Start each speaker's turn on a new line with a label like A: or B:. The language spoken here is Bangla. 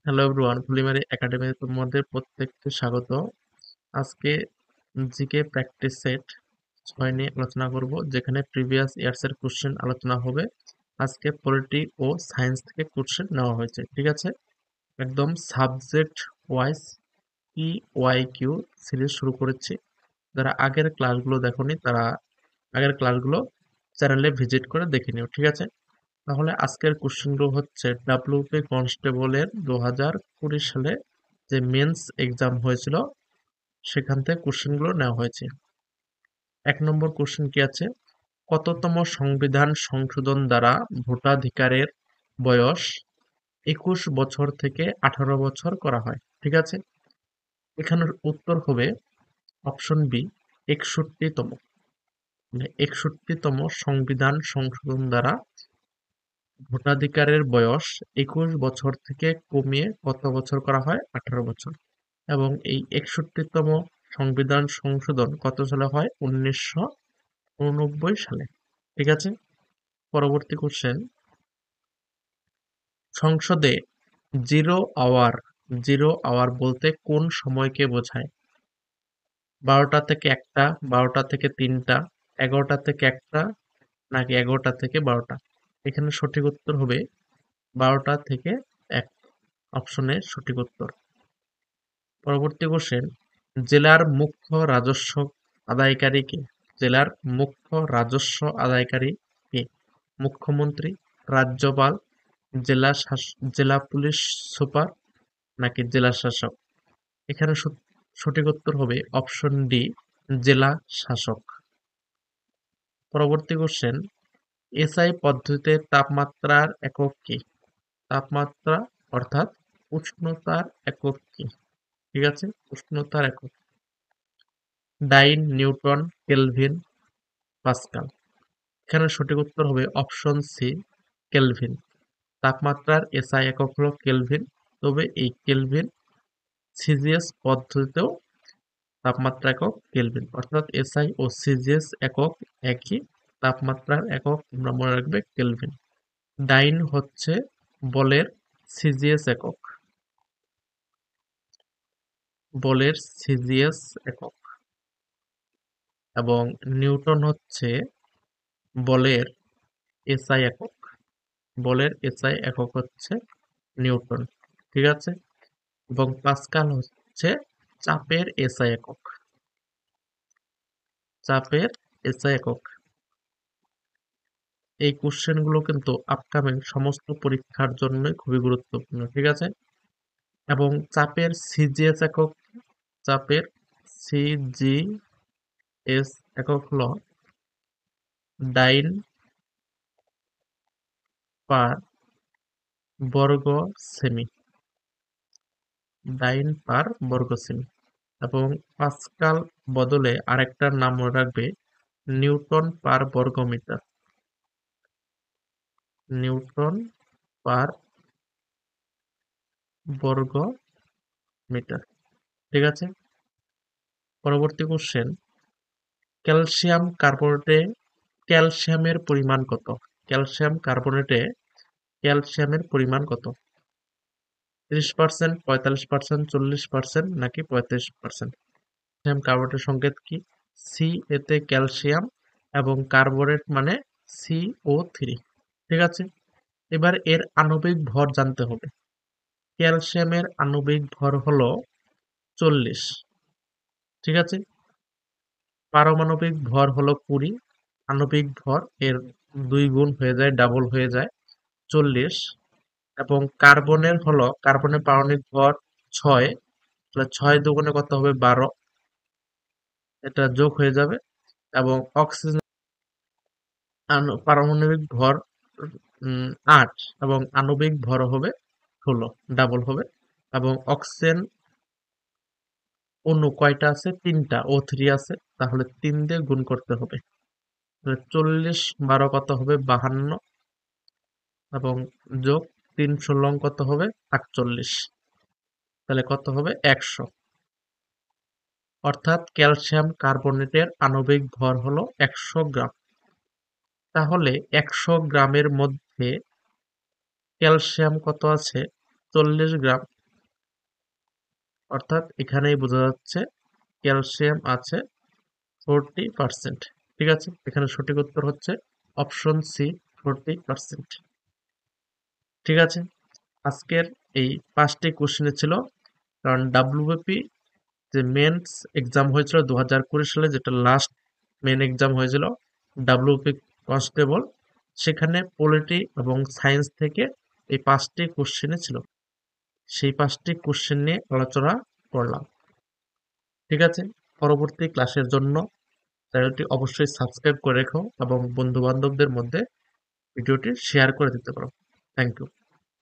A: হ্যালো এভরিওয়ান, কুলিমারি একাডেমির তোমাদের প্রত্যেককে স্বাগত। আজকে জিকে প্র্যাকটিস সেট 6 নিয়ে আলোচনা করব, যেখানে প্রিভিয়াস ইয়ার্স এর কোশ্চেন আলোচনা হবে। আজকে পলিটি ও সায়েন্স থেকে কোশ্চেন নেওয়া হয়েছে, ঠিক আছে। একদম সাবজেক্ট ওয়াইজ PYQ সিরিজ শুরু করেছি। যারা আগের ক্লাসগুলো দেখোনি তারা আগের ক্লাসগুলো চ্যানেলে ভিজিট করে দেখে নিও, ঠিক আছে। তাহলে আজকের কোশ্চেনগুলো হচ্ছে ডাব্লিউপি কনস্টেবলের 2020 সালে যে মেন্স এক্সাম হয়েছিল সেখান থেকে কোশ্চেনগুলো নেওয়া হয়েছে। 1 নম্বর কোশ্চেন কি আছে, কততম সংবিধান সংশোধন দ্বারা ভোটাধিকারের বয়স 21 বছর থেকে 18 বছর করা হয়, ঠিক আছে। এখানের উত্তর হবে অপশন বি, 61তম। মানে 61তম সংবিধান সংশোধন দ্বারা ভোটাধিকারের বয়স 21 বছর থেকে কমিয়ে কত বছর করা হয়? 18 বছর। এবং এই 61তম সংবিধান সংশোধন কত সালে হয়? 1989 সালে, ঠিক আছে। পরবর্তী কোশ্চেন, সংসদে জিরো আওয়ার জিরো আওয়ার বলতে কোন সময়কে বোঝায়? 12টা থেকে 1টা, 12টা থেকে 3টা, 11টা থেকে 1টা, নাকি 11টা থেকে 12টা? এখানে সঠিক উত্তর হবে 12টা থেকে 1, অপশনে সঠিক উত্তর। পরবর্তী কোশ্চেন, জেলার মুখ্য রাজস্ব আদায়কারী কে? জেলার মুখ্য রাজস্ব আদায়কারী কে? মুখ্যমন্ত্রী, রাজ্যপাল, জেলা পুলিশ সুপার, নাকি জেলা শাসক? এখানে সঠিক উত্তর হবে অপশন ডি, জেলা শাসক। পরবর্তী কোশ্চেন, এসআই পদ্ধতিতে তাপমাত্রার একক কি? তাপমাত্রা অর্থাৎ উষ্ণতার একক কি? ঠিক আছে, উষ্ণতার একক। ডাইন, নিউটন, কেলভিন, পাস্কাল। এখানে সঠিক উত্তর হবে অপশন সি, কেলভিন। তাপমাত্রার এসআই একক হলো কেলভিন, তবে এই কেলভিন সিজিএস পদ্ধতিতেও তাপমাত্রা একক কেলভিন, অর্থাৎ এসআই ও সিজিএস একক একই, তাপমাত্রার একক তোমরা মনে রাখবে কেলভিন। ডাইন হচ্ছে বলের সিজিএস একক, বলের সিজিএস একক। এবং নিউটন হচ্ছে বলের এসআই একক, বলের এসআই একক হচ্ছে নিউটন, ঠিক আছে। এবং পাস্কাল হচ্ছে চাপের এসআই একক, চাপের এসআই একক। এই কোশ্চেনগুলো কিন্তু আপকামিং সমস্ত পরীক্ষার জন্যই খুবই গুরুত্বপূর্ণ, ঠিক আছে। এবং চাপের সিজিএস একক, চাপের সিজিএস একক হলো ডাইন পার বর্গ সেমি, ডাইন পার বর্গ সেমি। এবং পাস্কাল বদলে আরেকটা নাম মনে রাখবে, নিউটন পার বর্গ মিটার, নিউটন পার বর্গ মিটার, ঠিক আছে। পরবর্তী কোশ্চেন, ক্যালসিয়াম কার্বনেটে ক্যালসিয়ামের পরিমাণ কত? ক্যালসিয়াম কার্বনেটে ক্যালসিয়ামের পরিমাণ কত? 30%, 45%, 40%, নাকি 35%? ক্যালসিয়াম কার্বনেটের সংকেত কি? সি এতে ক্যালসিয়াম এবং কার্বনেট মানে CO3, ঠিক আছে। এবার এর আণবিক ভর জানতে হবে। ক্যালসিয়ামের আণবিক ভর হলো 40, ঠিক আছে। পারমাণবিক ভর হলো 20, আণবিক ভর এর 2 গুণ হয়ে যায়, ডাবল হয়ে যায় 40। এবং কার্বনের পারমাণবিক ভর 6, তাহলে 6 দুগুণে কত হবে? 12, এটা যোগ হয়ে যাবে। এবং অক্সিজেন পারমাণবিক ভর 8, এবং আণবিক ভর হবে 16, ডাবল হবে। এবং অক্সিজেন অণু কয়টা আছে? 3টা, O3 আছে, তাহলে 3 দিয়ে গুণ করতে হবে। 40 12 কত হবে? 52, এবং যোগ 3 16 কত হবে? 48, তাহলে কত হবে? 100। অর্থাৎ ক্যালসিয়াম কার্বনেটের আণবিক ভর হলো 100 গ্রাম। তাহলে 100 গ্রামের মধ্যে ক্যালসিয়াম কত আছে? 40 গ্রাম। অর্থাৎ এখানেই বোঝা যাচ্ছে ক্যালসিয়াম আছে 40%। ঠিক আছে, এখানে সঠিক উত্তর হচ্ছে অপশন সি, 40%। ঠিক আছে, আজকের এই 5টি কোশ্চেনে ছিল, কারণ ডাব্লিউবিপি যে মেন্স এক্সাম হয়েছিল 2020 সালে, যেটা লাস্ট মেন এক্সাম হয়েছিল ডাব্লিউপি কনস্টেবল, সেখানে পলিটি এবং সায়েন্স থেকে এই 5টি কোশ্চেনে ছিল। সেই 5টি কোশ্চেন নিয়ে আলোচনা করলাম। ঠিক আছে, পরবর্তী ক্লাসের জন্য চ্যানেলটি অবশ্যই সাবস্ক্রাইব করে রেখো এবং বন্ধু বান্ধবদের মধ্যে ভিডিওটি শেয়ার করে দিতে পারো। Thank you.